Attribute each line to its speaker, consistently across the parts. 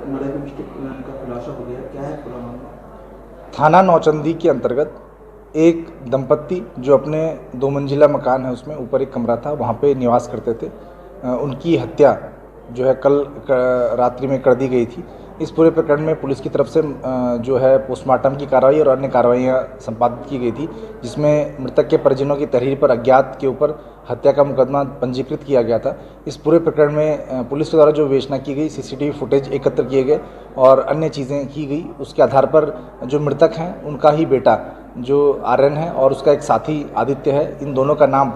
Speaker 1: Murder की mistake का खुलासा हो गया, क्या है पूरा मामला?
Speaker 2: थाना नौचंदी के अंतर्गत एक दंपत्ति जो अपने 2 मंजिला मकान है उसमें ऊपर एक कमरा था वहाँ पे निवास करते थे, उनकी हत्या जो है कल रात्रि में कर दी गई थी। इस पूरे प्रकरण में पुलिस की तरफ से जो है पोस्टमार्टम की कार्रवाई और अन्य कार्रवाइयाँ संपादित की गई थी, जिसमें मृतक के परिजनों की तहरीर पर अज्ञात के ऊपर हत्या का मुकदमा पंजीकृत किया गया था। इस पूरे प्रकरण में पुलिस के द्वारा जो विवेचना की गई, सीसीटीवी फुटेज एकत्र किए गए और अन्य चीज़ें की गई। उसके आधार पर जो मृतक हैं उनका ही बेटा जो आर्यन है और उसका एक साथी आदित्य है, इन दोनों का नाम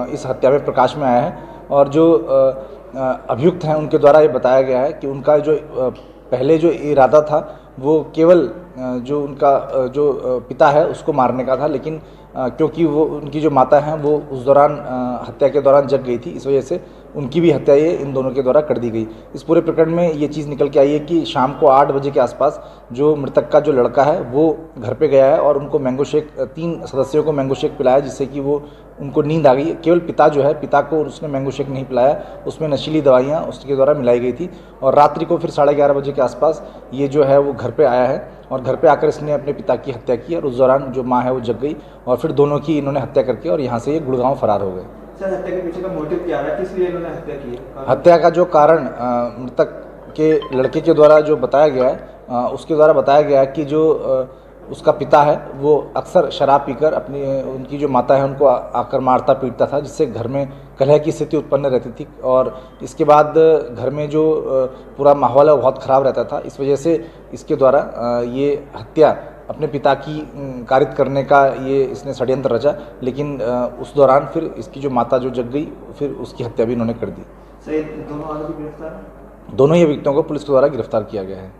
Speaker 2: इस हत्या में प्रकाश में आया है। और जो अभियुक्त हैं उनके द्वारा ये बताया गया है कि उनका जो पहले जो इरादा था वो केवल जो उनका जो पिता है उसको मारने का था, लेकिन क्योंकि वो उनकी जो माता हैं वो उस दौरान हत्या के दौरान जग गई थी, इस वजह से उनकी भी हत्या ये इन दोनों के द्वारा कर दी गई। इस पूरे प्रकरण में ये चीज़ निकल के आई है कि शाम को 8 बजे के आसपास जो मृतक का जो लड़का है वो घर पे गया है और उनको मैंगो शेक 3 सदस्यों को मैंगो शेक पिलाया, जिससे कि वो उनको नींद आ गई। केवल पिता जो है, पिता को उसने मैंगो शेक नहीं पिलाया, उसमें नशीली दवाइयाँ उसके द्वारा मिलाई गई थी। और रात्रि को फिर 11:30 बजे के आसपास ये जो है वो घर पे आया है और घर पे आकर इसने अपने पिता की हत्या की और उस दौरान जो माँ है वो जग गई और फिर दोनों की इन्होंने हत्या करके और यहाँ से ये गुड़गांव फरार हो गए।
Speaker 1: सर, हत्या के पीछे का मोटिव क्या है, किस लिए इन्होंने हत्या की है?
Speaker 2: हत्या का जो कारण मृतक के लड़के के द्वारा जो बताया गया है, उसके द्वारा बताया गया है कि जो उसका पिता है वो अक्सर शराब पीकर अपनी उनकी जो माता है उनको आकर मारता पीटता था, जिससे घर में कलह की स्थिति उत्पन्न रहती थी। और इसके बाद घर में जो पूरा माहौल है वो बहुत ख़राब रहता था। इस वजह से इसके द्वारा ये हत्या अपने पिता की कारित करने का ये इसने षड्यंत्र रचा, लेकिन उस दौरान फिर इसकी जो माता जो जग गई फिर उसकी हत्या भी इन्होंने कर दी।
Speaker 1: सर, दोनों आरोपी गिरफ्तार हैं?
Speaker 2: दोनों ही अभियुक्तों को पुलिस के द्वारा गिरफ्तार किया गया है।